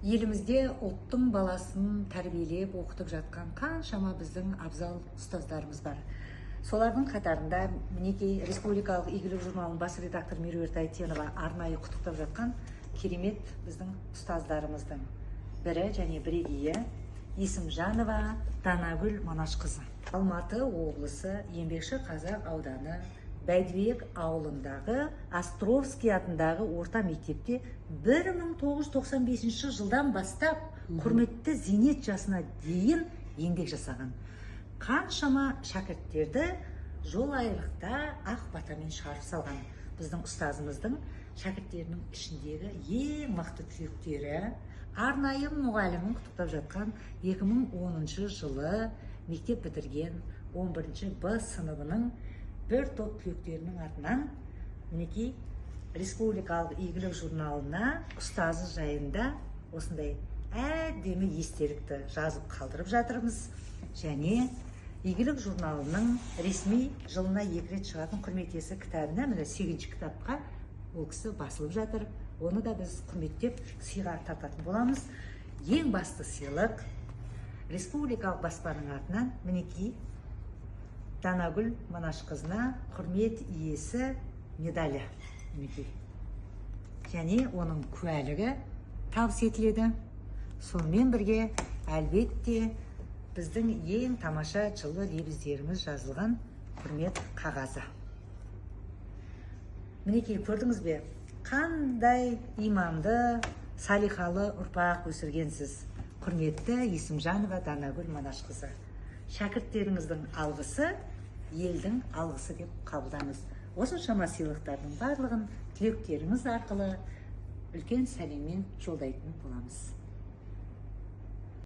Елімізде ұлттың баласын тәрбиелеп оқытып жатқан қаншама біздің абзал ұстаздарымыз бар. Солардың қатарында мінекей республикалық игілік журналының бас редакторы Меруерт Әйтенова арнайы құттықтап жатқан керемет біздің ұстаздарымыздың бірі және бірегейі Есімжанова Данагүл Манашқызы. Алматы облысы Еңбекші Қазақ ауданы Бәйдібек ауылындағы Островский атындағы орта мектепте 1995 жылдан бастап құрметті зейнет жасына дейін еңбек жасаған. Қаншама шәкірттерді жол айлықта ақ батамен шығарып салған біздің ұстазымыздың шәкірттерінің ішіндегі ең мықты түлектері арнайы мұғалімін құттықтап жатқан 2010 жылы мектеп бітірген 11 Б сыныбының бір топ түлектерінің атынан мінекей республикалық игілік журналына ұстазы жайында осындай әдемі естелікті жазып қалдырып жатырмыз. Және игілік журналының ресми жылына 2 рет шығатын құрмет иесі кітабына міне 8-ші кітапқа ол кісі басылып жатыр. Оны да біз құрметтеп сыйға тартатын боламыз. Ең басты сыйлық республикалық баспаның атынан мінекей Данагүл Манашқызына құрмет иесі медалі. Және оның куәлігі табыс етіледі. Сонымен бірге әлбетте біздің ең тамаша жылы лебіздеріміз жазылған құрмет қағазы. Мінекей көрдіңіз бе, қандай иманды, салихалы ұрпақ өсіргенсіз. Құрметті Есімжанова Данагүл Манашқызы. Шәкірттеріңіздің алғысы елдің алғысы деп қабылдаңыз. Осыншама сыйлықтардың барлығын түлектеріңіз арқылы үлкен сәлеммен жолдайтын боламыз.